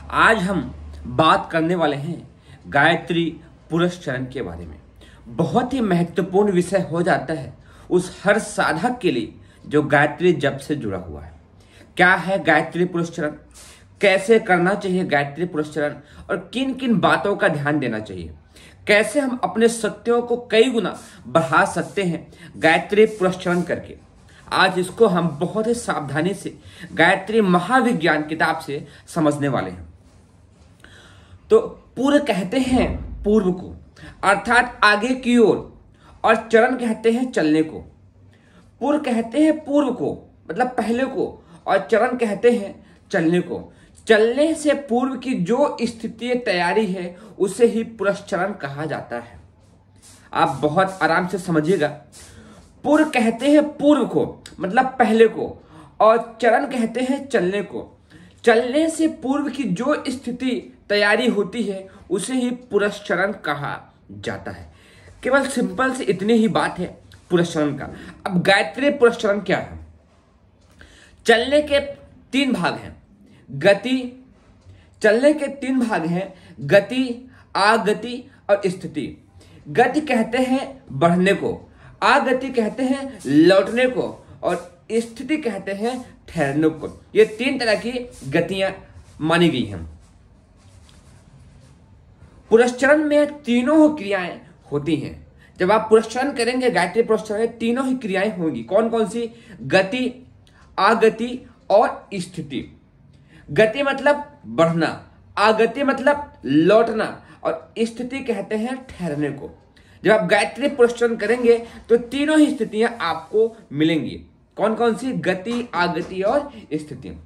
आज हम बात करने वाले हैं गायत्री पुरस्चरण के बारे में। बहुत ही महत्वपूर्ण विषय हो जाता है उस हर साधक के लिए जो गायत्री जप से जुड़ा हुआ है। क्या है गायत्री पुरस्चरण, कैसे करना चाहिए गायत्री पुरस्चरण और किन किन बातों का ध्यान देना चाहिए, कैसे हम अपने शक्तियों को कई गुना बढ़ा सकते हैं गायत्री पुरस्चरण करके। आज इसको हम बहुत ही सावधानी से गायत्री महाविज्ञान किताब से समझने वाले हैं। तो पूर्व कहते हैं पूर्व को, अर्थात आगे की ओर, और चरण कहते हैं चलने को। पूर्व कहते हैं पूर्व को मतलब पहले को, और चरण कहते हैं चलने को। चलने से पूर्व की जो स्थिति तैयारी है उसे ही पुरस्चरण कहा जाता है। आप बहुत आराम से समझिएगा। पूर्व कहते हैं पूर्व को मतलब पहले को, और चरण कहते हैं चलने को। चलने से पूर्व की जो स्थिति तैयारी होती है उसे ही पुरस्चरण कहा जाता है। केवल सिंपल से इतनी ही बात है पुरस्चरण का। अब गायत्री पुरस्चरण क्या है? चलने के तीन भाग हैं। चलने के तीन भाग हैं, गति, आगति और स्थिति। गति कहते हैं बढ़ने को, आगति कहते हैं लौटने को, और स्थिति कहते हैं ठहरने को। ये तीन तरह की गतियां मानी गई हैं। पुरस्चरण में तीनों क्रियाएं होती हैं। जब आप पुरस्चरण करेंगे गायत्री पुरस्चरण में तीनों ही क्रियाएं होंगी। कौन कौन सी? गति, आगति और स्थिति। गति मतलब बढ़ना, आगति मतलब लौटना, और स्थिति कहते हैं ठहरने को। जब आप गायत्री पुरस्चरण करेंगे तो तीनों ही स्थितियां आपको मिलेंगी। कौन कौन सी? गति, आगति और स्थिति।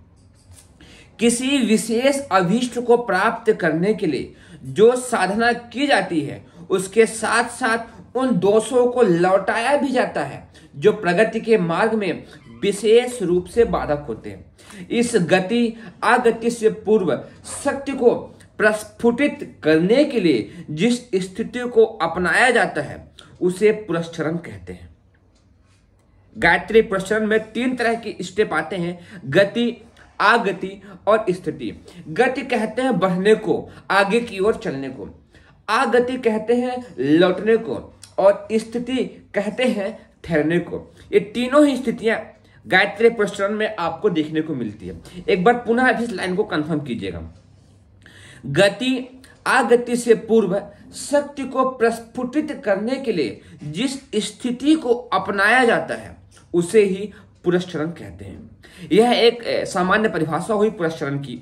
किसी विशेष अभीष्ट को प्राप्त करने के लिए जो साधना की जाती है उसके साथ साथ उन दोषों को लौटाया भी जाता है जो प्रगति के मार्ग में विशेष रूप से बाधक होते हैं। इस गति आगति से पूर्व शक्ति को प्रस्फुटित करने के लिए जिस स्थिति को अपनाया जाता है उसे पुरस्चरण कहते हैं। गायत्री पुरस्चरण में तीन तरह की स्टेप आते हैं, गति, आगति और स्थिति। गति कहते हैं बढ़ने को, आगे की ओर चलने को। आगति कहते हैं लौटने को, और स्थिति कहते हैं ठहरने को। ये तीनों ही स्थितियां गायत्री पुरस्चरण में आपको देखने को मिलती है। एक बार पुनः इस लाइन को कंफर्म कीजिएगा। गति आगति से पूर्व शक्ति को प्रस्फुटित करने के लिए जिस स्थिति को अपनाया जाता है उसे ही पुरस्चरण कहते हैं। यह एक सामान्य परिभाषा हुई पुरस्चरण की।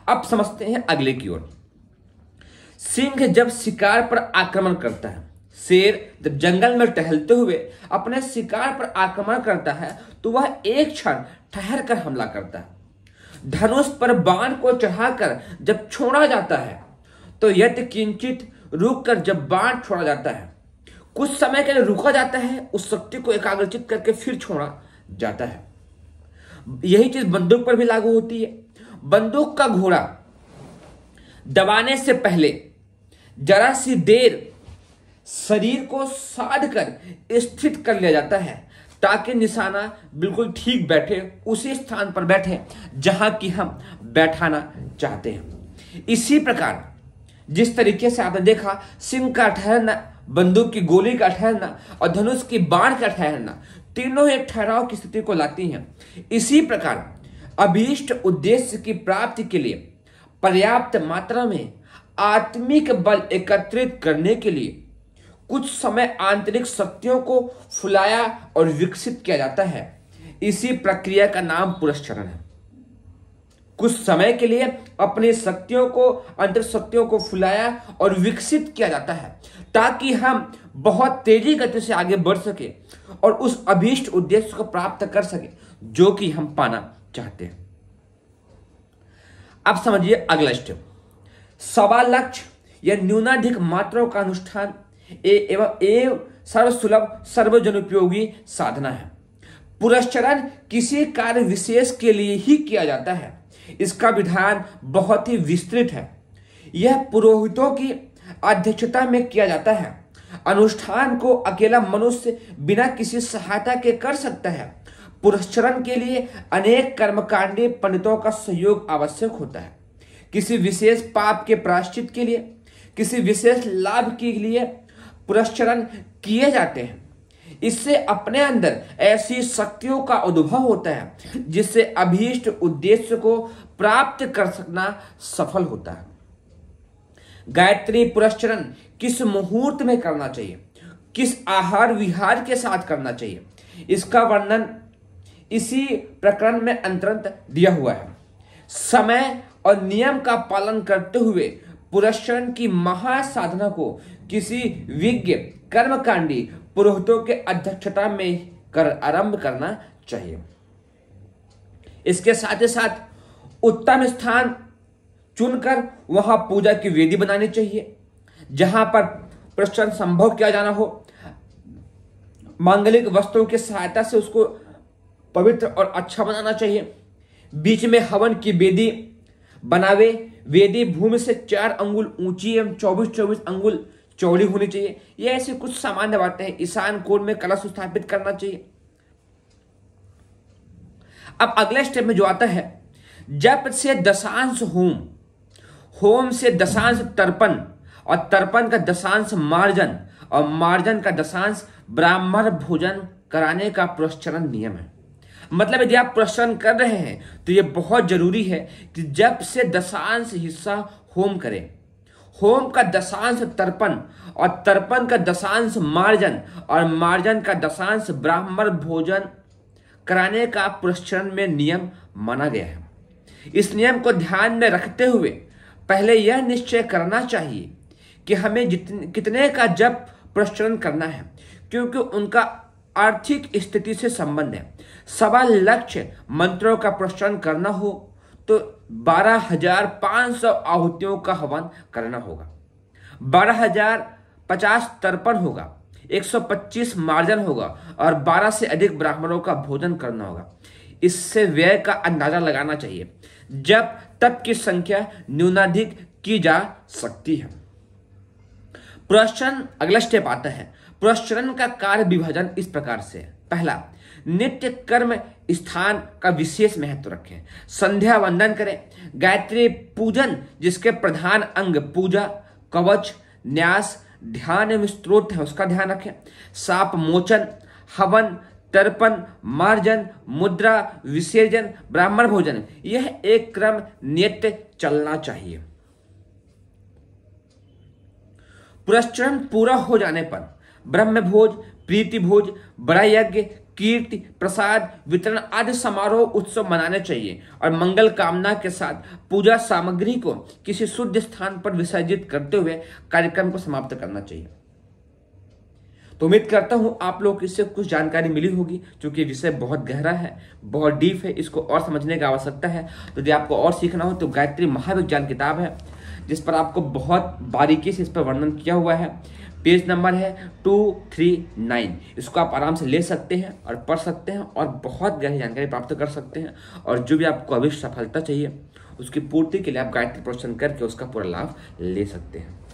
अब समझते हैं अगले की ओर। सिंह जब शिकार पर आक्रमण करता है, शेर जब जंगल में टहलते हुए अपने शिकार पर आक्रमण करता है तो वह एक क्षण ठहर कर हमला करता है। धनुष पर बाण को चढ़ाकर जब छोड़ा जाता है तो यदि किंचित रुक कर जब बाण छोड़ा जाता है, कुछ समय के लिए रुका जाता है, उस शक्ति को एकाग्रचित करके फिर छोड़ा जाता है। यही चीज बंदूक पर भी लागू होती है। बंदूक का घोड़ा दबाने से पहले जरा सी देर शरीर को साध कर स्थित कर लिया जाता है ताकि निशाना बिल्कुल ठीक बैठे, उसी स्थान पर बैठे जहां की हम बैठाना चाहते हैं। इसी प्रकार जिस तरीके से आपने देखा सिंह का ठहरना, बंदूक की गोली का ठहरना और धनुष की बाण का ठहरना, तीनों एक ठहराव की स्थिति को लाती हैं। इसी प्रकार अभीष्ट उद्देश्य की प्राप्ति के लिए पर्याप्त मात्रा में आत्मिक बल एकत्रित करने के लिए कुछ समय आंतरिक शक्तियों को फुलाया और विकसित किया जाता है। इसी प्रक्रिया का नाम पुरस्चरण है। कुछ समय के लिए अपनी शक्तियों को, आंतरिक शक्तियों को फुलाया और विकसित किया जाता है ताकि हम बहुत तेजी गति से आगे बढ़ सके और उस अभीष्ट उद्देश्य को प्राप्त कर सके जो कि हम पाना चाहते हैं। अब समझिए अगला स्टेप। सवा लक्ष्य या न्यूनाधिक मात्राओं का अनुष्ठान एवं सर्वसुलभ सर्वजनोपयोगी साधना है। पुरस्चरण किसी कार्य विशेष के लिए ही किया जाता है। इसका विधान बहुत ही विस्तृत है। यह पुरोहितों की अध्यक्षता में किया जाता है। अनुष्ठान को अकेला मनुष्य बिना किसी सहायता के कर सकता है। पुरस्चरण के लिए अनेक कर्मकांडी पंडितों का सहयोग आवश्यक होता है। किसी विशेष पाप के प्रायश्चित के लिए, किसी विशेष लाभ के लिए पुरस्चरण किए जाते हैं। इससे अपने अंदर ऐसी शक्तियों का उद्भव होता है जिससे अभीष्ट उद्देश्य को प्राप्त कर सकना सफल होता है। गायत्री पुरस्चरण किस मुहूर्त में करना चाहिए, किस आहार विहार के साथ करना चाहिए, इसका वर्णन इसी प्रकरण में अंतर्गत दिया हुआ है। समय और नियम का पालन करते हुए पुरस्चरण की महासाधना को किसी विज्ञ कर्मकांडी पुरोहितों के अध्यक्षता में आरंभ करना चाहिए। इसके साथ ही साथ उत्तम स्थान चुनकर वहां पूजा की वेदी बनानी चाहिए जहां पर पुरस्चरण संभव किया जाना हो। मांगलिक वस्त्रों की सहायता से उसको पवित्र और अच्छा बनाना चाहिए। बीच में हवन की वेदी बनावे। वेदी भूमि से 4 अंगुल ऊंची एवं 24 अंगुल चौड़ी होनी चाहिए। ये ऐसी कुछ सामान्य बातें हैं। ईशान कोण में कलश स्थापित करना चाहिए। अब अगले स्टेप में जो आता है, जप से दशांश होम, होम से दशांश तर्पण और तर्पण का दशांश मार्जन और मार्जन का दशांश ब्राह्मण भोजन कराने का पुरस्चरण नियम है। मतलब यदि आप पुरस्चरण कर रहे हैं तो यह बहुत जरूरी है कि जप से दशांश हिस्सा होम करें। होम का दशांश तर्पण और तर्पण का दशांश मार्जन और मार्जन का दशांश ब्राह्मण भोजन कराने का पुरस्चरण में नियम माना गया है। इस नियम को ध्यान में रखते हुए पहले यह निश्चय करना चाहिए कि हमें कितने का जप पुरस्चरण करना है, क्योंकि उनका आर्थिक स्थिति से संबंध है। सवा लक्ष्य मंत्रों का पुरस्चरण करना हो तो 12,500 आहुतियों का हवन करना होगा, 12,050 तर्पण होगा, 125 मार्जन होगा और 12 से अधिक ब्राह्मणों का भोजन करना होगा। इससे व्यय का अंदाजा लगाना चाहिए। जब तप की संख्या न्यूनाधिक की जा सकती है। पुरस्चरण अगला स्टेप आता है। पुरस्चरण का कार्य विभाजन इस प्रकार से है। पहला, नित्य कर्म स्थान का विशेष महत्व रखें। संध्या वंदन करें। गायत्री पूजन जिसके प्रधान अंग पूजा, कवच, न्यास, ध्यान एवं स्तोत्र है उसका ध्यान रखें। साप मोचन, हवन, तर्पण, मार्जन, मुद्रा, विसर्जन, ब्राह्मण भोजन, यह एक क्रम नित्य चलना चाहिए। पुरस्चरण पूरा हो जाने पर ब्रह्म भोज, प्रीति भोज, बड़ा यज्ञ, कीर्ति, प्रसाद वितरण आदि समारोह उत्सव मनाने चाहिए और मंगल कामना के साथ पूजा सामग्री को किसी शुद्ध स्थान पर विसर्जित करते हुए कार्यक्रम को समाप्त करना चाहिए। तो उम्मीद करता हूं आप लोग को इससे कुछ जानकारी मिली होगी, क्योंकि विषय बहुत गहरा है, बहुत डीप है, इसको और समझने की आवश्यकता है। तो यदि आपको और सीखना हो तो गायत्री महाविज्ञान किताब है जिस पर आपको बहुत बारीकी से इस पर वर्णन किया हुआ है। पेज नंबर है 239। इसको आप आराम से ले सकते हैं और पढ़ सकते हैं और बहुत गहरी जानकारी प्राप्त कर सकते हैं। और जो भी आपको अभी सफलता चाहिए उसकी पूर्ति के लिए आप गायत्री पुरस्चरण करके उसका पूरा लाभ ले सकते हैं।